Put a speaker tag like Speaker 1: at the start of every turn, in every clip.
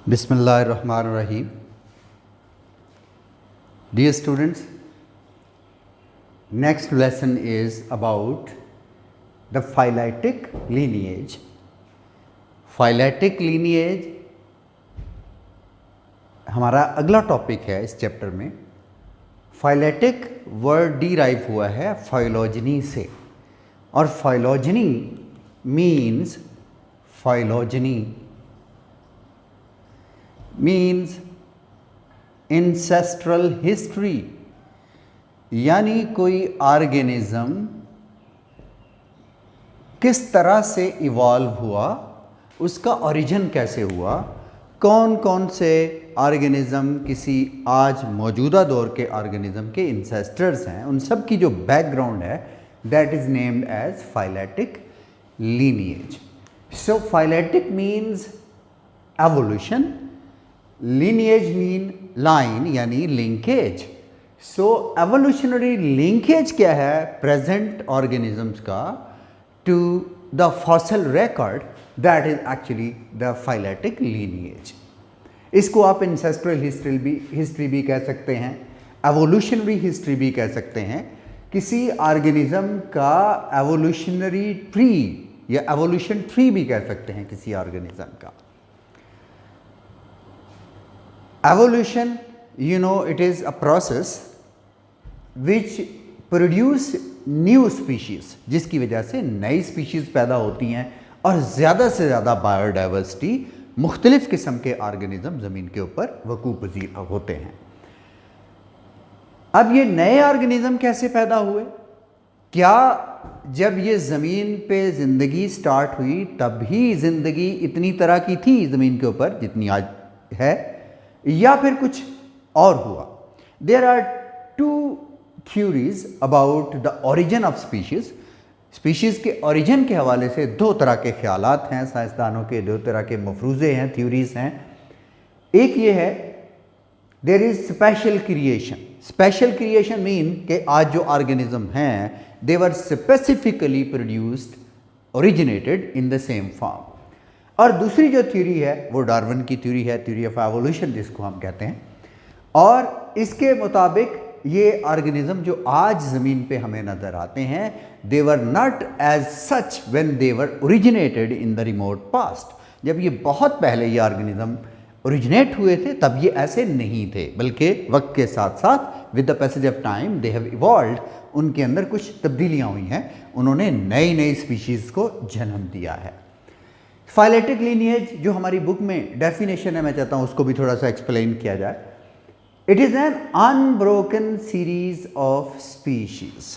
Speaker 1: Bismillahirrahmanirrahim. Dear students, next lesson is about the phyletic lineage. Phyletic lineage हमारा अगला topic है इस chapter में. फाइलेटिक वर्ड डिराइव हुआ है फाइलोजनी से, और फाइलोजनी मीन्स इंसेस्ट्रल हिस्ट्री, यानी कोई ऑर्गेनिज्म किस तरह से इवॉल्व हुआ, उसका ओरिजिन कैसे हुआ, कौन कौन से ऑर्गेनिज्म किसी आज मौजूदा दौर के ऑर्गेनिज्म के इंसेस्टर्स हैं, उन सब की जो बैकग्राउंड है that is named as phyletic lineage. So phyletic means evolution, lineage mean line यानी लिंकेज. सो एवोल्यूशनरी लिंकेज क्या है प्रेजेंट ऑर्गेनिजम्स का to the fossil record, that is actually the phyletic lineage. इसको आप इंसेस्ट्रल हिस्ट्री भी कह सकते हैं, एवोल्यूशनरी हिस्ट्री भी कह सकते हैं. किसी ऑर्गेनिज्म का एवोल्यूशनरी ट्री या एवोल्यूशन ट्री भी कह सकते हैं किसी ऑर्गेनिज्म का. Evolution, you know, it is a process which produce new species, जिसकी वजह से नई स्पीशीज़ पैदा होती हैं और ज़्यादा से ज़्यादा बायोडाइवर्सिटी, मुख्तलिफ़ किस्म के ऑर्गेनिज्म ज़मीन के ऊपर वकूफ़ पज़ीर होते हैं. अब ये नए ऑर्गेनिज्म कैसे पैदा हुए? क्या जब ये ज़मीन पे ज़िंदगी स्टार्ट हुई तब ही ज़िंदगी इतनी तरह की थी ज़मीन के ऊपर जितनी आज है, या फिर कुछ और हुआ? There are two theories about the origin of species. Species के ओरिजिन के हवाले से दो तरह के ख्यालात हैं साइंसदानों के, दो तरह के मफरूज़े हैं, थ्योरीज हैं. एक ये है there is special creation. Special creation mean कि आज जो ऑर्गेनिज्म हैं they were specifically produced, originated in the same form. और दूसरी जो थ्योरी है वो डार्विन की थ्योरी है, थ्योरी ऑफ एवोल्यूशन जिसको हम कहते हैं. और इसके मुताबिक ये ऑर्गेनिज्म जो आज ज़मीन पे हमें नज़र आते हैं they were not as such when they were originated in the remote past. जब ये बहुत पहले ये ऑर्गेनिज्म ओरिजिनेट हुए थे तब ये ऐसे नहीं थे, बल्कि वक्त के साथ साथ with the passage of time they have evolved. उनके अंदर कुछ तब्दीलियाँ हुई हैं, उन्होंने नई नई स्पीशीज़ को जन्म दिया है. फाइलेटिक लीनिएज जो हमारी बुक में डेफिनेशन है, मैं चाहता हूँ उसको भी थोड़ा सा एक्सप्लेन किया जाए. It is an unbroken series of species.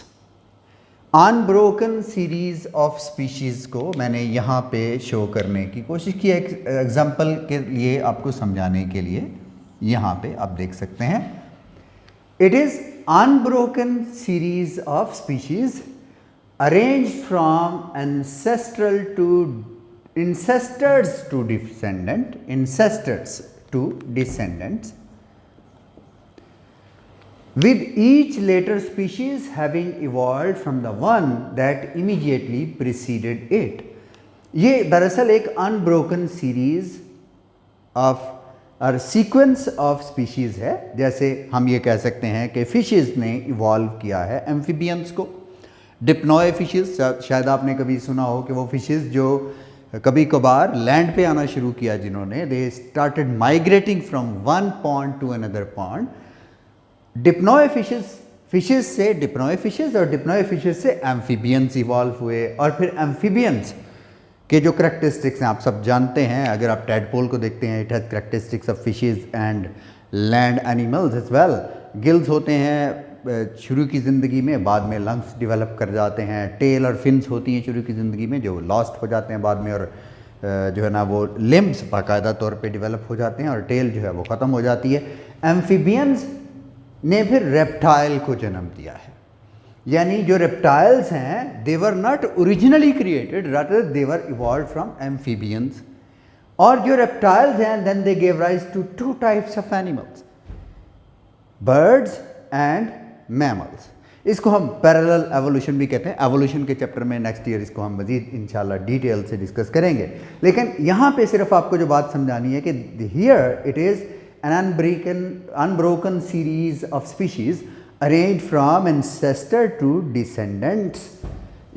Speaker 1: Unbroken series of species को मैंने यहाँ पे शो करने की कोशिश की है एग्जाम्पल के लिए, आपको समझाने के लिए. यहाँ पे आप देख सकते हैं it is unbroken series of species arrange from ancestral to ancestors to descendants, with each later species having evolved from the one that immediately preceded it. ये दरअसल एक अनब्रोकन सीरीज ऑफ और सीक्वेंस ऑफ स्पीशीज़ है. जैसे हम ये कह सकते हैं कि फिशेज़ ने इवॉल्व किया है एम्फीबियंस को. डिप्नॉय फिशेज़, शायद आपने कभी सुना हो कि वो फिशेज़ जो कभी कभार लैंड पे आना शुरू किया, जिन्होंने they started migrating from one pond to another pond. Dipnoi fishes से डिप्नॉय फिशेज़ और डिप्नॉय फिशेज़ से एम्फीबियंस इवॉल्व हुए. और फिर एम्फीबियंस के जो करैक्टरिस्टिक्स हैं आप सब जानते हैं. अगर आप टैडपोल को देखते हैं, it has characteristics of fishes and land animals as well. Gills होते हैं शुरू की ज़िंदगी में, बाद में लंग्स डेवलप कर जाते हैं. टेल और फिन्स होती हैं शुरू की ज़िंदगी में जो लॉस्ट हो जाते हैं बाद में, और जो है ना वो लिम्ब्स बाकायदा तौर पे डेवलप हो जाते हैं और टेल जो है वो ख़त्म हो जाती है. एम्फीबियंस ने फिर रेप्टाइल को जन्म दिया है. यानी जो रेप्टाइल्स हैं they were not originally created, rather they were evolve from amphibians. और जो रेप्टाइल्स हैं then they give rise to two types of animals, birds and mammals. इसको हम पैरेलल एवोल्यूशन भी कहते हैं। एवोल्यूशन के चैप्टर में नेक्स्ट ईयर इसको हम मज़ीद इंशाल्लाह डिटेल से डिस्कस करेंगे। लेकिन यहाँ पे सिर्फ आपको जो बात समझानी है कि here it is an unbroken series of species arrange from ancestor to descendants.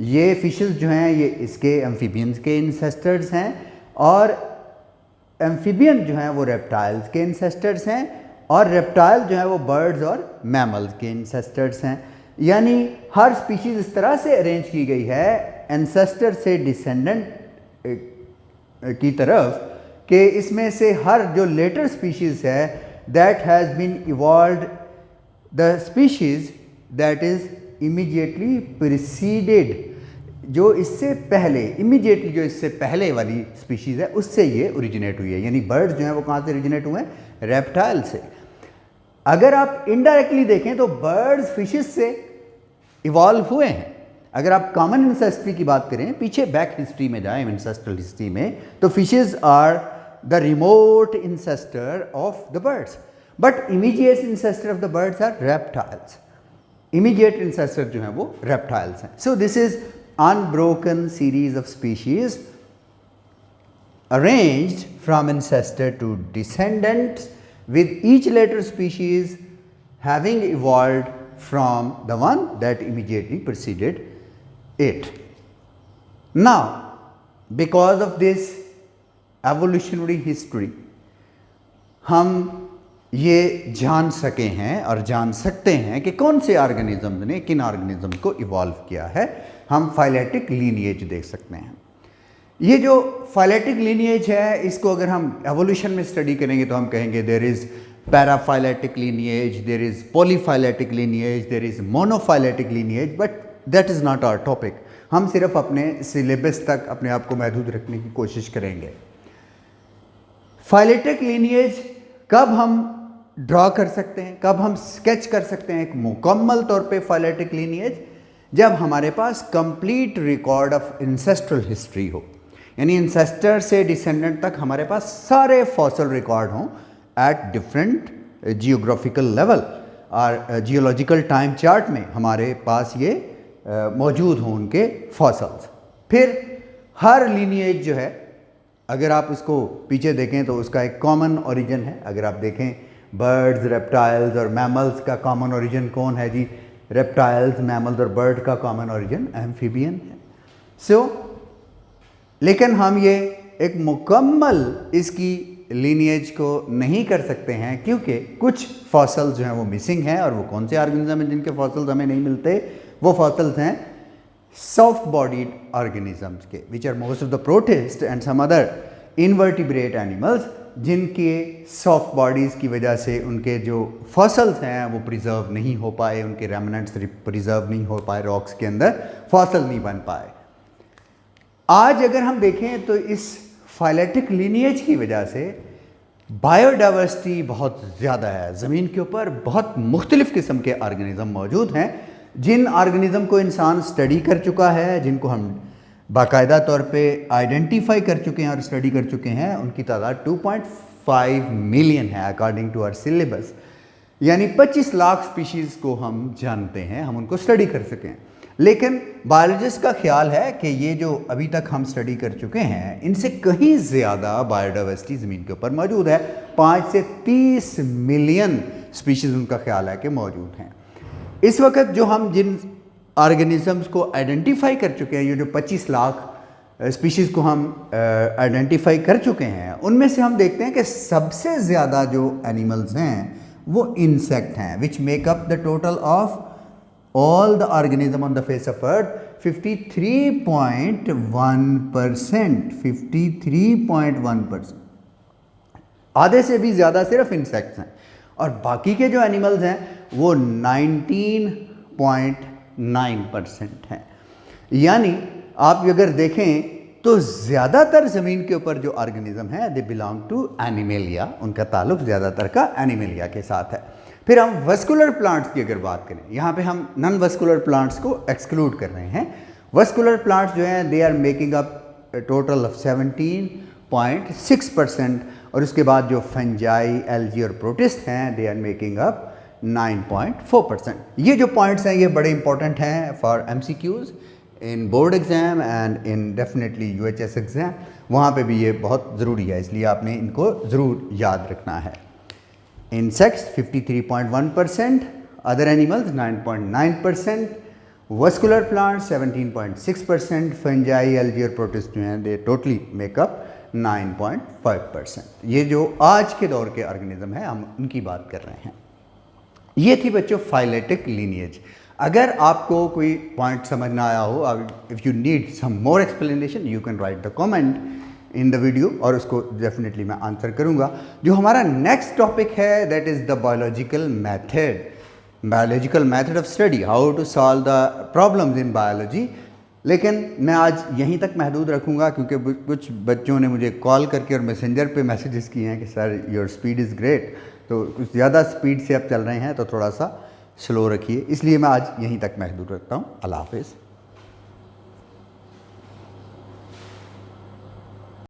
Speaker 1: ये फिशेस जो हैं ये इसके एम्फीबियंस के इंसेस्टर्स हैं, और एम्फीबियन जो हैं वो रेप्टाइल्स के इंसेस्टर्स हैं, और रेप्टाइल जो है वो बर्ड्स और मैमल्स के इंसेस्टर्स हैं। यानी हर स्पीशीज़ इस तरह से अरेंज की गई है एंसेस्टर से डिसेंडेंट की तरफ कि इसमें से हर जो लेटर स्पीशीज़ है that has been evolved the species that is immediately preceded, जो इससे पहले इमीडिएटली जो इससे पहले वाली स्पीशीज़ है उससे ये ओरिजिनेट हुई है। यानी बर्ड्स जो हैं वो कहाँ से ओरिजिनेट हुए हैं? रेप्टाइल से। अगर आप इनडायरेक्टली देखें तो बर्ड्स फिशेस से इवॉल्व हुए हैं। अगर आप कॉमन इंसेस्ट्री की बात करें, पीछे बैक हिस्ट्री में जाएं, इंसेस्ट्रल हिस्ट्री में, तो fishes are the remote ancestor of the birds, but immediate ancestor of the birds are reptiles. Immediate ancestor जो हैं वो रेप्टाइल्स हैं। So this is unbroken series of species arranged from ancestor to descendants, with each later species having evolved from the one that immediately preceded it. Now, because of this evolutionary history, हम ये जान सके हैं और जान सकते हैं कि कौन से ऑर्गेनिज्म ने किन ऑर्गेनिज्म को इवॉल्व किया है। हम फाइलेटिक लीनिएज देख सकते हैं। ये जो फाइलेटिक लीनिएज है इसको अगर हम एवोल्यूशन में स्टडी करेंगे तो हम कहेंगे there is paraphyletic lineage, there is polyphyletic lineage, there is monophyletic lineage, but that is not our topic. हम सिर्फ अपने सिलेबस तक अपने आप को महदूद रखने की कोशिश करेंगे। फाइलेटिक लीनिएज कब हम ड्रॉ कर सकते हैं, कब हम स्केच कर सकते हैं एक मुकम्मल तौर पे फाइलेटिक लीनिएज? जब हमारे पास complete record of ancestral history हो, यानी इंसेस्टर से डिसेंडेंट तक हमारे पास सारे फॉसल रिकॉर्ड हों एट डिफरेंट जियोग्राफिकल लेवल और जियोलॉजिकल टाइम चार्ट में हमारे पास ये मौजूद हों उनके फॉसल्स। फिर हर लीनिएज जो है अगर आप उसको पीछे देखें तो उसका एक कॉमन ओरिजिन है। अगर आप देखें बर्ड्स, रेप्टाइल्स और मैमल्स का कॉमन ओरिजिन कौन है जी? रेप्टाइल्स, मैमल्स और बर्ड का कॉमन ओरिजिन एम्फीबियन है। सो लेकिन हम ये एक मुकम्मल इसकी लीनिएज को नहीं कर सकते हैं क्योंकि कुछ फॉसल्स जो हैं वो मिसिंग हैं। और वो कौन से ऑर्गेनिज्म हैं जिनके फॉसल्स हमें नहीं मिलते? वो फॉसल्स हैं सॉफ्ट बॉडीड ऑर्गेनिजम्स के, which are most of the protist and some other invertebrate animals, जिनके सॉफ्ट बॉडीज़ की वजह से उनके जो फॉसल्स हैं वो प्रिजर्व नहीं हो पाए, उनके रेमिनेंट्स प्रिजर्व नहीं हो पाए, रॉक्स के अंदर फॉसल नहीं बन पाए। आज अगर हम देखें तो इस फाइलेटिक लीनिएज की वजह से बायोडाइवर्सिटी बहुत ज़्यादा है। ज़मीन के ऊपर बहुत मुख्तलिफ़ किस्म के ऑर्गेनिज़म मौजूद हैं। जिन ऑर्गेनिज़म को इंसान स्टडी कर चुका है, जिनको हम बाकायदा तौर पे आइडेंटिफाई कर चुके हैं और स्टडी कर चुके हैं, उनकी तादाद 2.5 मिलियन है अकॉर्डिंग टू आवर सिलेबस। यानी 25 लाख स्पीशीज़ को हम जानते हैं, हम उनको स्टडी कर सकें। लेकिन बायोलॉजिस्ट का ख्याल है कि ये जो अभी तक हम स्टडी कर चुके हैं इनसे कहीं ज़्यादा बायोडाइवर्सिटी ज़मीन के ऊपर मौजूद है। 5 से 30 मिलियन स्पीशीज़ उनका ख्याल है कि मौजूद हैं। इस वक्त जो हम जिन ऑर्गेनिजम्स को आइडेंटिफाई कर चुके हैं, ये जो 25 लाख स्पीशीज़ को हम आइडेंटिफाई कर चुके हैं, उनमें से हम देखते हैं कि सबसे ज़्यादा जो एनिमल्स हैं वो इंसेक्ट हैं, which make up the total of all the organism on the face of earth 53.1%, 53.1%। आधे से भी ज़्यादा सिर्फ इंसेक्ट्स हैं और बाकी के जो एनिमल्स हैं वो 19.9% हैं। यानी आप अगर देखें तो ज़्यादातर ज़मीन के ऊपर जो ऑर्गेनिज्म हैं दे बिलोंग टू एनिमेलिया, उनका ताल्लुक ज़्यादातर का एनिमेलिया के साथ है। फिर हम वस्कुलर प्लांट्स की अगर बात करें, यहाँ पे हम नॉन वस्कुलर प्लांट्स को एक्सक्लूड कर रहे हैं। वस्कुलर प्लांट्स जो हैं they are making up total of 17.6%, और उसके बाद जो फंजाई, एल्गी और प्रोटिस्ट हैं दे आर मेकिंग अप 9.4%। ये जो पॉइंट्स हैं ये बड़े इंपॉर्टेंट हैं for MCQs in board exam and in definitely UHS exam, वहाँ पे भी ये बहुत ज़रूरी है, इसलिए आपने इनको ज़रूर याद रखना है। Insects 53.1%, other animals 9.9%, vascular plant 17.6%, fungi, algae और प्रोटिस्ट जो हैं दे टोटली मेकअप 9.5%। ये जो आज के दौर के ऑर्गेनिज्म हैं हम उनकी बात कर रहे हैं। ये थी बच्चों फाइलेटिक लीनिएज। अगर आपको कोई पॉइंट समझ ना आया हो, if you need some more explanation you can write the comment in the video और उसको डेफिनेटली मैं आंसर करूँगा। जो हमारा नेक्स्ट टॉपिक है that is the biological method of study, how to solve the problems in biology. लेकिन मैं आज यहीं तक महदूद रखूँगा क्योंकि कुछ बच्चों ने मुझे कॉल करके और मैसेंजर पे मैसेजेस किए हैं कि sir your speed is great, तो कुछ ज़्यादा स्पीड से आप चल रहे हैं तो थोड़ा सा स्लो रखिए, इसलिए मैं आज यहीं तक महदूद रखता हूँ। अल्लाह हाफ़िज़।